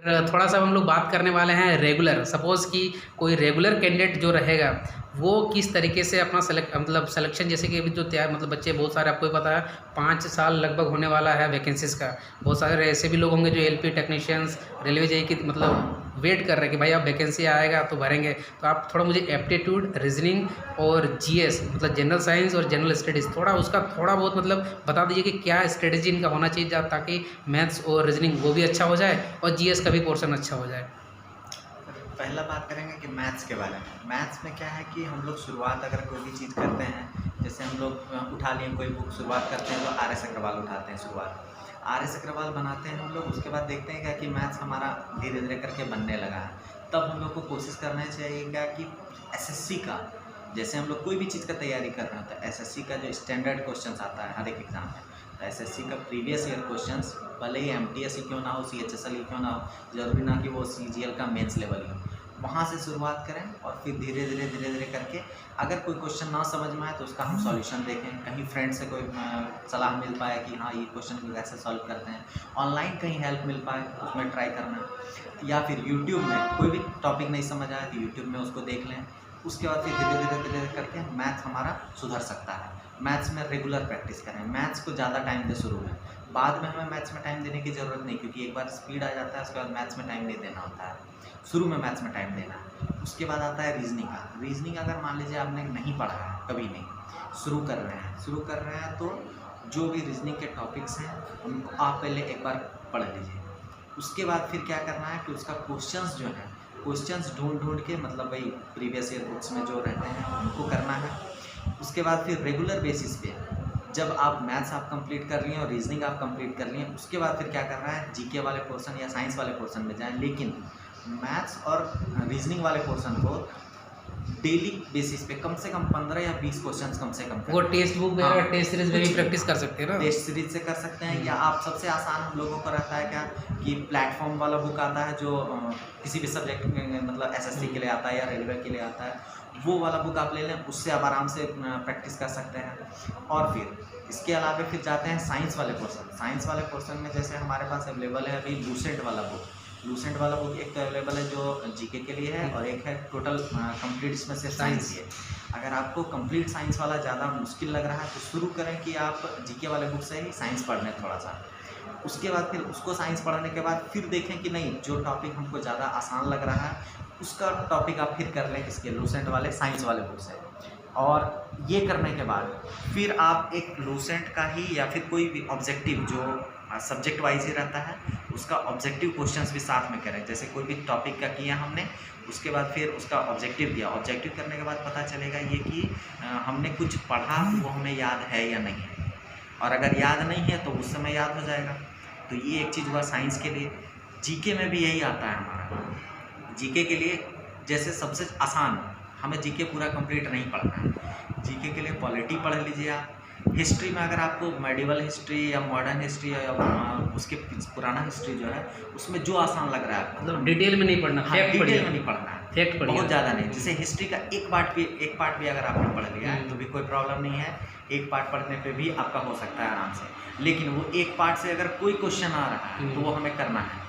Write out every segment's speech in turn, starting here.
थोड़ा सा हम लोग बात करने वाले हैं रेगुलर। सपोज़ कि कोई रेगुलर कैंडिडेट जो रहेगा, वो किस तरीके से अपना सिलेक्शन, जैसे कि अभी जो तैयार बच्चे बहुत सारे, आपको ही पता है 5 साल लगभग होने वाला है वैकेंसीज़ का। बहुत सारे ऐसे भी लोग होंगे जो एलपी टेक्नीशियंस, रेलवे जेई की वेट कर रहे हैं कि भाई अब वैकेंसी आएगा तो भरेंगे। तो आप थोड़ा मुझे एप्टीट्यूड, रीजनिंग और जीएस जनरल साइंस और जनरल स्टडीज़ उसका थोड़ा बहुत बता दीजिए कि क्या स्ट्रेटेजी इनका होना चाहिए ताकि मैथ्स और रीजनिंग वो भी अच्छा हो जाए और जीएस का भी पोर्शन अच्छा हो जाए। पहला बात करेंगे कि मैथ्स के बारे में। मैथ्स में क्या है कि हम लोग शुरुआत अगर कोई भी चीज़ करते हैं, जैसे हम लोग उठा लिए कोई बुक, शुरुआत करते हैं तो आर एस अग्रवाल उठाते हैं शुरुआत, आर एस अग्रवाल बनाते हैं हम लोग। उसके बाद देखते हैं क्या कि मैथ्स हमारा धीरे धीरे करके बनने लगा है। तब हम लोग को कोशिश करना चाहिए क्या कि एसएससी का, जैसे हम लोग कोई भी चीज़ का तैयारी कर रहे हैं तो एसएससी का जो स्टैंडर्ड क्वेश्चन आता है हर एक एग्ज़ाम में, तो एसएससी का प्रीवियस ईयर क्वेश्चंस, भले ही एमटीएस ही क्यों ना हो, सीएचएसएल ही क्यों ना हो, ज़रूरी ना कि वो सीजीएल का मेंस लेवल ही हो, वहाँ से शुरुआत करें और फिर धीरे धीरे करके अगर कोई क्वेश्चन ना समझ में आए तो उसका हम सॉल्यूशन देखें। कहीं फ्रेंड से कोई सलाह मिल पाए कि हाँ ये क्वेश्चन को कैसे सॉल्व करते हैं, ऑनलाइन कहीं हेल्प मिल पाए उसमें ट्राई करना, या फिर यूट्यूब में कोई भी टॉपिक नहीं समझ आए तो यूट्यूब में उसको देख लें। उसके बाद फिर धीरे धीरे करके मैथ हमारा सुधर सकता है। मैथ्स में रेगुलर प्रैक्टिस करें, मैथ्स को ज़्यादा टाइम दें शुरू में, बाद में हमें मैथ्स में टाइम देने की ज़रूरत नहीं, क्योंकि एक बार स्पीड आ जाता है उसके बाद मैथ्स में टाइम नहीं देना होता है। शुरू में मैथ्स में टाइम देना है। उसके बाद आता है रीजनिंग का। रीजनिंग अगर मान लीजिए आपने नहीं पढ़ा है, कभी नहीं, शुरू कर रहे हैं तो जो भी रीजनिंग के टॉपिक्स हैं उनको आप पहले एक बार पढ़ लीजिए। उसके बाद फिर क्या करना है कि उसका क्वेश्चंस जो है, क्वेश्चंस ढूंढ के प्रीवियस ईयर बुक्स में जो रहते हैं उनको करना है। उसके बाद फिर रेगुलर बेसिस पे जब आप मैथ्स आप कंप्लीट कर लिए और रीजनिंग आप कंप्लीट कर लिए, उसके बाद फिर क्या करना है, जीके वाले पोर्शन या साइंस वाले पोर्शन में जाएं, लेकिन मैथ्स और रीजनिंग वाले पोर्शन को डेली बेसिस पे कम से कम 15 या 20 क्वेश्चंस कम से कम वो टेस्ट बुक में और टेस्ट सीरीज में भी प्रैक्टिस कर सकते हैं ना, टेस्ट सीरीज से कर सकते हैं। या आप सबसे आसान हम लोगों को रहता है क्या कि प्लेटफॉर्म वाला बुक आता है जो किसी भी सब्जेक्ट में एसएससी के लिए आता है या रेलवे के लिए आता है, वो वाला बुक आप ले लें, उससे आप आराम से प्रैक्टिस कर सकते हैं। और फिर इसके अलावा फिर जाते हैं साइंस वाले पोर्शन। साइंस वाले पोर्शन में जैसे हमारे पास अवेलेबल है अभी लूसेंट वाला बुक। लूसेंट वाला बुक एक तो अवेलेबल है जो जीके के लिए है और एक है टोटल कंप्लीट इसमें से साइंस है। अगर आपको कंप्लीट साइंस वाला ज़्यादा मुश्किल लग रहा है तो शुरू करें कि आप जीके वाले बुक से ही साइंस पढ़ लें थोड़ा सा। उसके बाद फिर उसको साइंस पढ़ने के बाद फिर देखें कि नहीं, जो टॉपिक हमको ज़्यादा आसान लग रहा है उसका टॉपिक आप फिर कर लें इसके लूसेंट वाले साइंस वाले बुक से। और ये करने के बाद फिर आप एक लूसेंट का ही या फिर कोई भी ऑब्जेक्टिव जो सब्जेक्ट वाइज ही रहता है उसका ऑब्जेक्टिव क्वेश्चंस भी साथ में करें। जैसे कोई भी टॉपिक का किया हमने, उसके बाद फिर उसका ऑब्जेक्टिव दिया। ऑब्जेक्टिव करने के बाद पता चलेगा ये कि हमने कुछ पढ़ा वो हमें याद है या नहीं है, और अगर याद नहीं है तो उस समय याद हो जाएगा। तो ये एक चीज़ हुआ साइंस के लिए। जीके में भी यही आता है हमारा। जीके के लिए जैसे सबसे आसान, हमें जीके पूरा कंप्लीट नहीं पढ़ना है। जीके के लिए पॉलिटी पढ़ लीजिए आप। हिस्ट्री में अगर आपको मेडिवल हिस्ट्री या मॉडर्न हिस्ट्री या उसके पुराना हिस्ट्री जो है उसमें जो आसान लग रहा है डिटेल में नहीं पढ़ना, डिटेल में नहीं पढ़ना है, फैक्ट पढ़िए, बहुत ज़्यादा नहीं। जैसे हिस्ट्री का एक पार्ट भी अगर आपने पढ़ लिया है तो भी कोई प्रॉब्लम नहीं है, एक पार्ट पढ़ने पे भी आपका हो सकता है आराम से। लेकिन वो एक पार्ट से अगर कोई क्वेश्चन आ रहा है तो वो हमें करना है।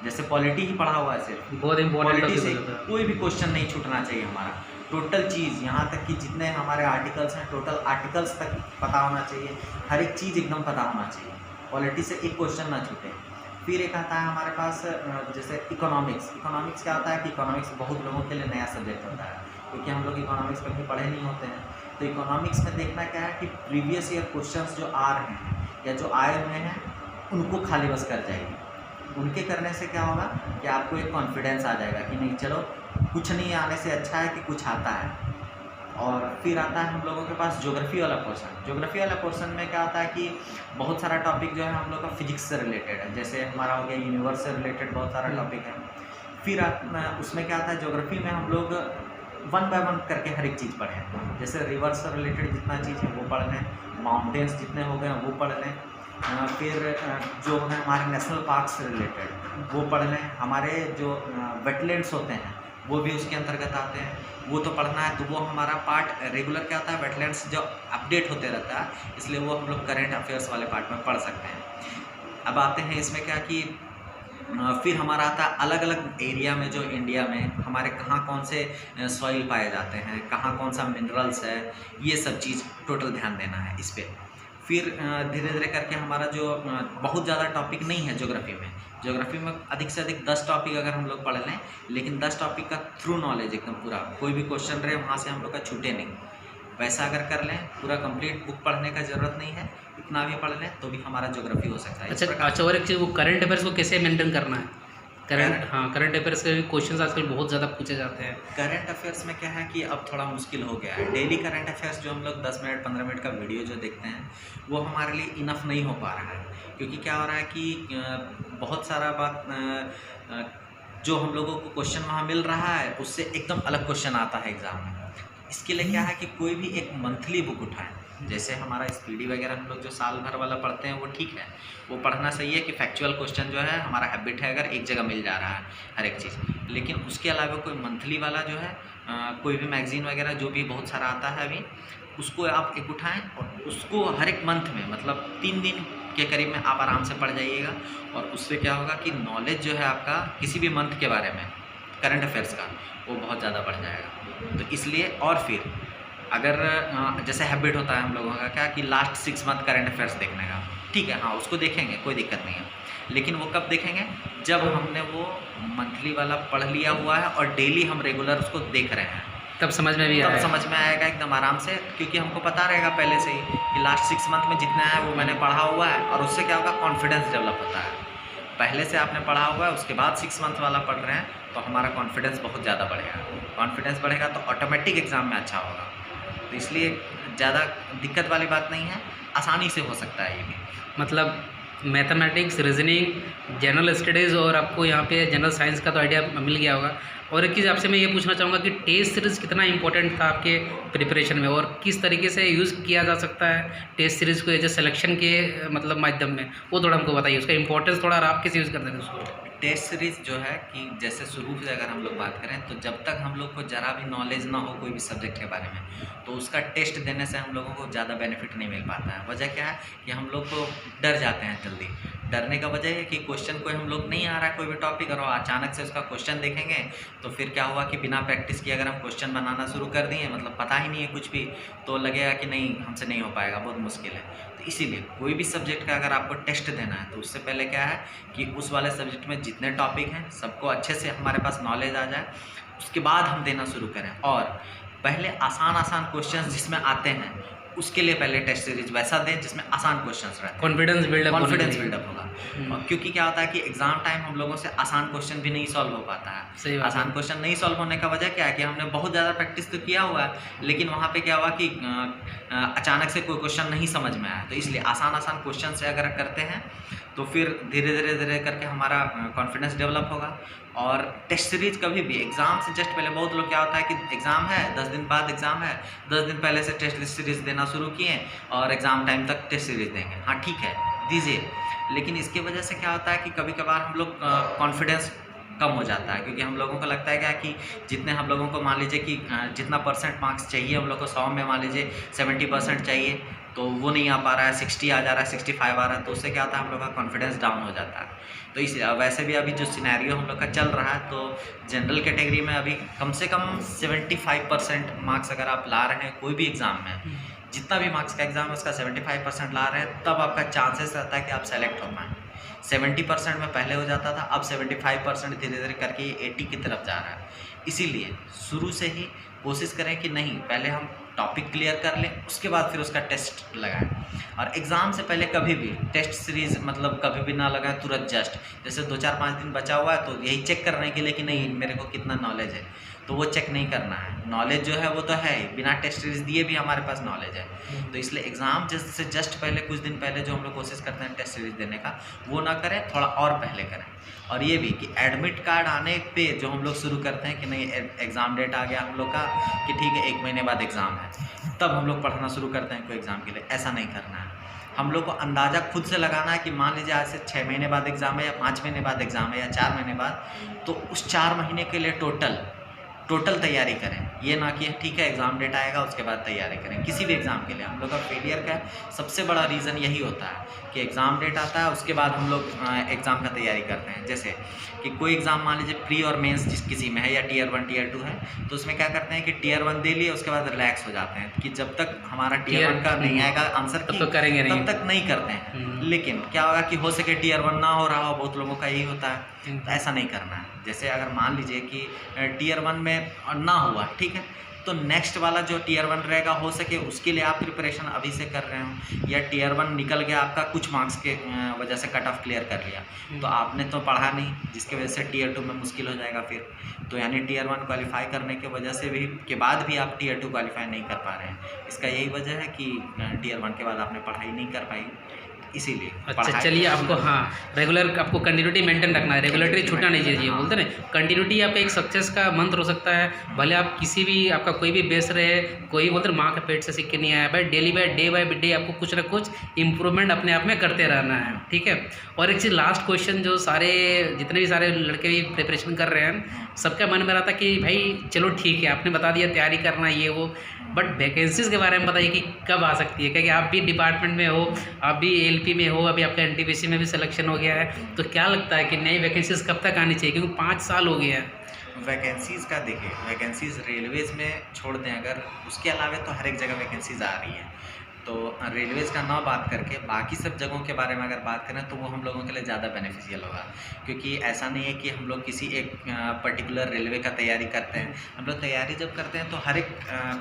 जैसे पॉलिटी ही पढ़ा हुआ है सिर्फ, बहुत इंपॉर्टेंट पॉलिटी से कोई भी क्वेश्चन नहीं छूटना चाहिए हमारा। टोटल चीज़ यहाँ तक कि जितने हमारे आर्टिकल्स हैं टोटल आर्टिकल्स तक पता होना चाहिए, हर एक चीज़ एकदम पता होना चाहिए, पॉलिटी से एक क्वेश्चन ना छूटे। फिर एक आता है हमारे पास जैसे इकोनॉमिक्स। इकोनॉमिक्स क्या होता है कि इकोनॉमिक्स बहुत लोगों के लिए नया सब्जेक्ट होता है, क्योंकि हम लोग इकोनॉमिक्स कभी पढ़े नहीं होते हैं। तो इकोनॉमिक्स में देखना क्या है कि प्रीवियस ईयर क्वेश्चंस जो आ रहे हैं या जो आए हुए हैं उनको खाली बस कर जाइए। उनके करने से क्या होगा कि आपको एक कॉन्फिडेंस आ जाएगा कि नहीं, चलो कुछ नहीं आने से अच्छा है कि कुछ आता है। और फिर आता है हम लोगों के पास ज्योग्राफी वाला पोर्शन। ज्योग्राफी वाला पोर्शन में क्या होता है कि बहुत सारा टॉपिक जो है हम लोग का फिजिक्स से रिलेटेड है। जैसे हमारा हो गया यूनिवर्स से रिलेटेड बहुत सारा टॉपिक है। फिर उसमें क्या आता है, ज्योग्राफी में हम लोग 1 बाय 1 करके हर एक चीज़ पढ़ें। जैसे रिवर से रिलेटेड जितना चीज़ है वो पढ़ लें, माउंटेन्स जितने हो गए हैं वो पढ़ लें, फिर जो है हमारे नेशनल पार्क से रिलेटेड वो पढ़ लें, हमारे जो वेटलैंड्स होते हैं वो भी उसके अंतर्गत आते हैं, वो तो पढ़ना है। तो वो हमारा पार्ट रेगुलर क्या होता है, वेटलैंड्स जो अपडेट होते रहता है, इसलिए वो हम लोग करेंट अफेयर्स वाले पार्ट में पढ़ सकते हैं। अब आते हैं इसमें क्या कि फिर हमारा आता है अलग अलग एरिया में, जो इंडिया में हमारे कहाँ कौन से सॉइल पाए जाते हैं, कहाँ कौन सा मिनरल्स है, ये सब चीज़ टोटल ध्यान देना है इस पर। फिर धीरे धीरे करके हमारा जो बहुत ज़्यादा टॉपिक नहीं है ज्योग्राफी में अधिक से अधिक 10 टॉपिक अगर हम लोग पढ़ लें, लेकिन 10 टॉपिक का थ्रू नॉलेज एकदम पूरा, कोई भी क्वेश्चन रहे वहाँ से हम लोग का छूटे नहीं, वैसा अगर कर लें, पूरा कंप्लीट बुक पढ़ने का ज़रूरत नहीं है, इतना भी पढ़ लें तो भी हमारा ज्योग्राफी हो सकता है। अच्छा, और एक चीज़, वो करंट अफेयर्स को कैसे मेंटेन करना है? करंट अफेयर्स के भी क्वेश्चंस आजकल बहुत ज़्यादा पूछे जाते हैं। करंट अफेयर्स में क्या है कि अब थोड़ा मुश्किल हो गया है। डेली करंट अफेयर्स जो हम लोग 10 मिनट 15 मिनट का वीडियो जो देखते हैं, वो हमारे लिए इनफ नहीं हो पा रहा है, क्योंकि क्या हो रहा है कि बहुत सारा बात जो हम लोगों को क्वेश्चन वहाँ मिल रहा है, उससे एकदम अलग क्वेश्चन आता है एग्ज़ाम में। इसके लिए क्या है कि कोई भी एक मंथली बुक उठाएं। जैसे हमारा स्पीडी वगैरह हम लोग जो साल भर वाला पढ़ते हैं वो ठीक है, वो पढ़ना सही है कि फैक्चुअल क्वेश्चन जो है हमारा हैबिट है, अगर एक जगह मिल जा रहा है हर एक चीज़। लेकिन उसके अलावा कोई मंथली वाला जो है कोई भी मैगज़ीन वगैरह जो भी बहुत सारा आता है अभी, उसको आप एक उठाएं और उसको हर एक मंथ में, मतलब 3 दिन के करीब में आप आराम से पढ़ जाइएगा। और उससे क्या होगा कि नॉलेज जो है आपका किसी भी मंथ के बारे में, करंट अफेयर्स का, वो बहुत ज़्यादा बढ़ जाएगा। तो इसलिए, और फिर अगर जैसे हैबिट होता है हम लोगों का क्या कि लास्ट 6 मंथ करंट अफेयर्स देखने का, ठीक है, हाँ उसको देखेंगे, कोई दिक्कत नहीं है, लेकिन वो कब देखेंगे? जब हमने वो मंथली वाला पढ़ लिया हुआ है और डेली हम रेगुलर उसको देख रहे हैं, तब समझ में भी तब आएगा। समझ में आएगा एकदम आराम से, क्योंकि हमको पता रहेगा पहले से ही कि लास्ट 6 मंथ में जितना है वो मैंने पढ़ा हुआ है। और उससे क्या होगा, कॉन्फिडेंस डेवलप होता है। पहले से आपने पढ़ा हुआ है, उसके बाद 6 मंथ वाला पढ़ रहे हैं, तो हमारा कॉन्फिडेंस बहुत ज़्यादा बढ़ेगा। कॉन्फिडेंस बढ़ेगा तो ऑटोमेटिक एग्ज़ाम में अच्छा होगा। तो इसलिए ज़्यादा दिक्कत वाली बात नहीं है, आसानी से हो सकता है ये भी। मतलब मैथमेटिक्स, रीजनिंग, जनरल स्टडीज़ और आपको यहाँ पे जनरल साइंस का तो आइडिया मिल गया होगा। और एक चीज़ आपसे मैं ये पूछना चाहूँगा कि टेस्ट सीरीज़ कितना इंपॉर्टेंट था आपके प्रिपरेशन में, और किस तरीके से यूज़ किया जा सकता है टेस्ट सीरीज़ को एज ए सिलेक्शन के मतलब माध्यम में, वो थोड़ा हमको बताइए, उसका इंपॉर्टेंस थोड़ा, और आप कैसे यूज़ करते हैं उसको? टेस्ट सीरीज़ जो है कि जैसे शुरू से अगर हम लोग बात करें, तो जब तक हम लोग को ज़रा भी नॉलेज ना हो कोई भी सब्जेक्ट के बारे में, तो उसका टेस्ट देने से हम लोगों को ज़्यादा बेनिफिट नहीं मिल पाता है। वजह क्या है कि हम लोग को डर जाते हैं जल्दी। डरने का वजह है कि क्वेश्चन कोई हम लोग नहीं आ रहा है, कोई भी टॉपिक, और अचानक से उसका क्वेश्चन देखेंगे तो फिर क्या हुआ कि बिना प्रैक्टिस किए अगर हम क्वेश्चन बनाना शुरू कर दिए, मतलब पता ही नहीं है कुछ भी, तो लगेगा कि नहीं, हमसे नहीं हो पाएगा, बहुत मुश्किल है। तो इसीलिए कोई भी सब्जेक्ट का अगर आपको टेस्ट देना है, तो उससे पहले क्या है कि उस वाले सब्जेक्ट में जितने टॉपिक हैं सबको अच्छे से हमारे पास नॉलेज आ जाए, उसके बाद हम देना शुरू करें। और पहले आसान क्वेश्चंस जिसमें आते हैं उसके लिए पहले टेस्ट सीरीज वैसा दें जिसमें आसान क्वेश्चंस रहते हैं, कॉन्फिडेंस बिल्डअप होगा। और क्योंकि क्या होता है कि एग्जाम टाइम हम लोगों से आसान क्वेश्चन भी नहीं सॉल्व हो पाता है। सही बात है। आसान क्वेश्चन नहीं सॉल्व होने का वजह क्या है कि हमने बहुत ज़्यादा प्रैक्टिस तो किया हुआ है, लेकिन वहाँ पे क्या हुआ कि अचानक से कोई क्वेश्चन नहीं समझ में आया। तो इसलिए आसान क्वेश्चन से अगर करते हैं तो फिर धीरे धीरे करके हमारा कॉन्फिडेंस डेवलप होगा। और टेस्ट सीरीज कभी भी एग्ज़ाम से जस्ट पहले, बहुत लोग क्या होता है कि एग्ज़ाम है 10 दिन बाद एग्ज़ाम है, 10 दिन पहले से टेस्ट सीरीज देना शुरू किए और एग्ज़ाम टाइम तक टेस्ट सीरीज देंगे। हाँ ठीक है, दीजिए, लेकिन इसकी वजह से क्या होता है कि कभी कभार हम लोग कॉन्फिडेंस कम हो जाता है, क्योंकि हम लोगों को लगता है क्या कि जितने हम लोगों को मान लीजिए कि जितना परसेंट मार्क्स चाहिए हम लोग को 100 में मान लीजिए 70% चाहिए, तो वो नहीं आ पा रहा है, 60 आ जा रहा है, 65 आ रहा है, तो उससे क्या होता है हम लोग का कॉन्फिडेंस डाउन हो जाता है। तो इस वैसे भी अभी जो सिनेरियो हम लोग का चल रहा है, तो जनरल कैटेगरी में अभी कम से कम 75% मार्क्स अगर आप ला रहे हैं कोई भी एग्ज़ाम में, जितना भी मार्क्स का एग्ज़ाम है उसका 75% ला रहे हैं, तब आपका चांसेस रहता है कि आप सेलेक्ट हो पाएँ। 70% में पहले हो जाता था, अब 75% धीरे धीरे करके ये 80 की तरफ जा रहा है। इसीलिए शुरू से ही कोशिश करें कि नहीं, पहले हम टॉपिक क्लियर कर लें, उसके बाद फिर उसका टेस्ट लगाएं। और एग्ज़ाम से पहले कभी भी टेस्ट सीरीज़ मतलब कभी भी ना लगाएं तुरंत। जस्ट जैसे 2-4-5 दिन बचा हुआ है तो यही चेक करने के लिए कि नहीं मेरे को कितना नॉलेज है, तो वो चेक नहीं करना है। नॉलेज जो है वो तो है ही, बिना टेस्ट सीरीज़ दिए भी हमारे पास नॉलेज है। तो इसलिए एग्ज़ाम से जस्ट पहले, कुछ दिन पहले जो हम लोग कोशिश करते हैं टेस्ट सीरीज़ देने का, वो ना करें, थोड़ा और पहले करें। और ये भी कि एडमिट कार्ड आने पे जो हम लोग शुरू करते हैं कि नहीं एग्ज़ाम डेट आ गया हम लोग का कि ठीक है 1 महीने बाद एग्ज़ाम है, तब हम लोग पढ़ना शुरू करते हैं कोई एग्ज़ाम के लिए। ऐसा नहीं करना है, हम लोग को अंदाज़ा खुद से लगाना है कि मान लीजिए आज से 6 महीने बाद एग्ज़ाम है या 5 महीने बाद एग्ज़ाम है या 4 महीने बाद, तो उस 4 महीने के लिए टोटल तैयारी करें, ये ना कि ठीक है एग्ज़ाम डेट आएगा उसके बाद तैयारी करें। किसी भी एग्ज़ाम के लिए हम लोग का फेलियर का सबसे बड़ा रीज़न यही होता है कि एग्ज़ाम डेट आता है उसके बाद हम लोग एग्ज़ाम का तैयारी करते हैं। जैसे कि कोई एग्ज़ाम मान लीजिए प्री और मेंस जिस किसी में है या टियर 1 टियर 2 है, तो उसमें क्या करते हैं कि टियर 1 दे लिए उसके बाद रिलैक्स हो जाते हैं कि जब तक हमारा टियर 1 का नहीं आएगा आंसर की तब करेंगे नहीं, तब तक नहीं करते हैं। लेकिन क्या होगा कि हो सके टियर 1 ना हो रहा हो, बहुत लोगों का यही होता है। तो ऐसा नहीं करना है। जैसे अगर मान लीजिए कि टियर 1 में ना हुआ, ठीक है, तो नेक्स्ट वाला जो टियर 1 रहेगा हो सके उसके लिए आप प्रिपरेशन अभी से कर रहे हो, या टियर 1 निकल गया आपका कुछ मार्क्स के वजह से कट ऑफ क्लियर कर लिया, तो आपने तो पढ़ा नहीं, जिसकी वजह से टियर 2 में मुश्किल हो जाएगा फिर। तो यानी टियर 1 क्वालिफाई करने के वजह से भी के बाद भी आप टियर 2 क्वालिफाई नहीं कर पा रहे हैं। इसका यही वजह है कि टियर 1 के बाद आपने पढ़ाई नहीं कर पाई, इसीलिए। अच्छा चलिए, आपको हाँ रेगुलर आपको कंटिन्यूटी मेंटेन रखना है, रेगुलरिटी छूटना नहीं चाहिए। बोलते ना कंटिन्यूटी आपका एक सक्सेस का मंत्र हो सकता है। भले आप किसी भी आपका कोई भी बेस रहे, कोई बोलते हैं माँ के पेट से सीख के नहीं आया, भाई डेली बाय डे आपको कुछ ना कुछ इंप्रूवमेंट अपने आप में करते रहना है, ठीक है। और एक चीज़ लास्ट क्वेश्चन, जो सारे जितने भी सारे लड़के भी प्रिपरेशन कर रहे हैं सबका मन में रहता कि भाई चलो ठीक है आपने बता दिया तैयारी करना ये वो, बट वैकेंसीज़ के बारे में बताइए कि कब आ सकती है, क्योंकि आप भी डिपार्टमेंट में हो, आप भी एलपी में हो, अभी आपका एनटीपीसी में भी सिलेक्शन हो गया है, तो क्या लगता है कि नई वैकेंसीज़ कब तक आनी चाहिए, क्योंकि 5 साल हो गया है। वैकेंसीज़ का देखिए, वैकेंसीज़ रेलवेज़ में छोड़ दें अगर, उसके अलावा तो हर एक जगह वैकेंसीज़ आ रही है। तो रेलवेज़ का ना बात करके बाकी सब जगहों के बारे में अगर बात करें तो वो हम लोगों के लिए ज़्यादा बेनिफिशियल होगा, क्योंकि ऐसा नहीं है कि हम लोग किसी एक पर्टिकुलर रेलवे का तैयारी करते हैं। हम लोग तैयारी जब करते हैं तो हर एक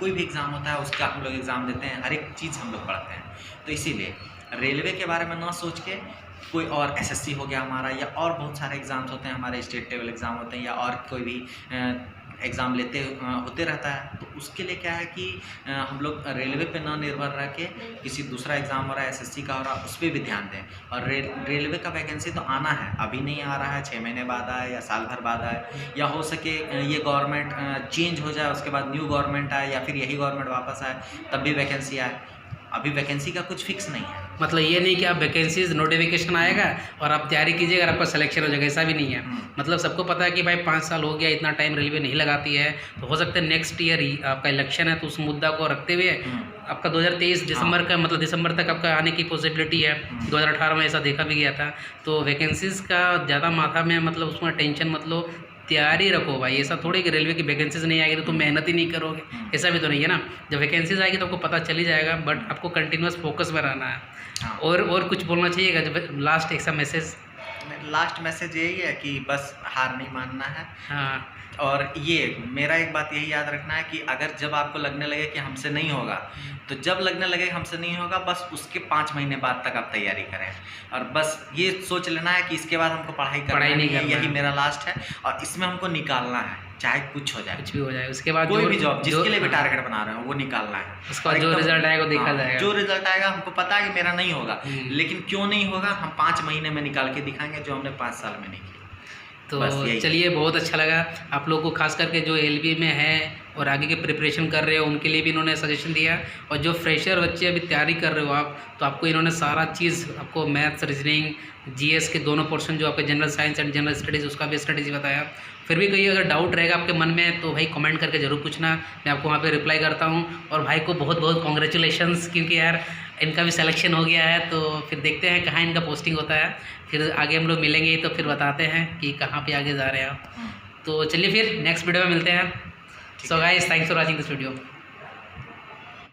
कोई भी एग्ज़ाम होता है उसका हम लोग एग्ज़ाम देते हैं, हर एक चीज़ हम लोग पढ़ते हैं। तो इसीलिए रेलवे के बारे में ना सोच के कोई और एसएससी हो गया हमारा, या और बहुत सारे एग्ज़ाम्स होते हैं हमारे, स्टेट लेवल एग्ज़ाम होते हैं, या और कोई भी एग्ज़ाम लेते होते रहता है, तो उसके लिए क्या है कि हम लोग रेलवे पे ना निर्भर रह के किसी दूसरा एग्ज़ाम हो रहा है, एसएससी का हो रहा है, उस पर भी ध्यान दें। और रेलवे का वैकेंसी तो आना है, अभी नहीं आ रहा है, 6 महीने बाद आए या साल भर बाद आए, या हो सके ये गवर्नमेंट चेंज हो जाए उसके बाद न्यू गवर्नमेंट आए, या फिर यही गवर्नमेंट वापस आए तब भी वैकेंसी आए। अभी वैकेंसी का कुछ फिक्स नहीं है। मतलब ये नहीं कि आप वैकेंसीज नोटिफिकेशन आएगा और आप तैयारी कीजिएगा और आपका सिलेक्शन हो जाएगा, ऐसा भी नहीं है। मतलब सबको पता है कि भाई 5 साल हो गया, इतना टाइम रेलवे नहीं लगाती है, तो हो सकता है नेक्स्ट ईयर आपका इलेक्शन है, तो उस मुद्दा को रखते हुए आपका 2023 दिसंबर का मतलब दिसंबर तक आपका आने की पॉसिबिलिटी है। 2018 में ऐसा देखा भी गया था। तो वैकेंसीज़ का ज़्यादा माथा में मतलब उसमें टेंशन मतलब तैयारी रखो भाई, ऐसा थोड़ी कि रेलवे की वैकेंसीज नहीं आएगी तो तुम मेहनत ही नहीं करोगे, ऐसा भी तो नहीं है ना। जब वैकेंसीज आएगी तो आपको पता चल ही जाएगा, बट आपको कंटिन्यूस फोकस में रहना है। और कुछ बोलना चाहिएगा जब लास्ट एक सा मैसेज? लास्ट मैसेज यही है कि बस हार नहीं मानना है। हाँ, और ये मेरा एक बात यही याद रखना है कि अगर जब आपको लगने लगे कि हमसे नहीं होगा, तो जब लगने लगे हमसे नहीं होगा बस उसके 5 महीने बाद तक आप तैयारी करें, और बस ये सोच लेना है कि इसके बाद हमको पढ़ाई नहीं है, यही मेरा लास्ट है और इसमें हमको निकालना है, चाहे कुछ हो जाए, कुछ भी हो जाए। उसके बाद कोई भी जॉब जिसके लिए भी टारगेट बना रहे हो वो निकालना है। उसका जो रिजल्ट आएगा वो देखा जाएगा। जो रिजल्ट आएगा हमको पता है कि मेरा नहीं होगा, लेकिन क्यों नहीं होगा हम 5 महीने में निकाल के दिखाएंगे जो हमने 5 साल में नहीं किया। तो चलिए, बहुत अच्छा लगा आप लोगों को, खास करके जो एलबी में है और आगे के प्रिपरेशन कर रहे हो उनके लिए भी इन्होंने सजेशन दिया। और जो फ्रेशर बच्चे अभी तैयारी कर रहे हो आप, तो आपको इन्होंने सारा चीज़, आपको मैथ्स, रीजनिंग, जीएस के दोनों पोर्शन, जो आपके general science and general studies, उसका भी स्ट्रेटेजी बताया। फिर भी कोई अगर डाउट रहेगा आपके मन में तो भाई कमेंट करके ज़रूर पूछना, मैं आपको वहाँ पे रिप्लाई करता हूँ। और भाई को बहुत बहुत कॉन्ग्रेचुलेशंस, क्योंकि यार इनका भी सिलेक्शन हो गया है। तो फिर देखते हैं कहाँ इनका पोस्टिंग होता है, फिर आगे हम लोग मिलेंगे तो फिर बताते हैं कि कहाँ पे आगे जा रहे हैं आप। तो चलिए फिर नेक्स्ट वीडियो में मिलते हैं। So guys, thanks for watching this video.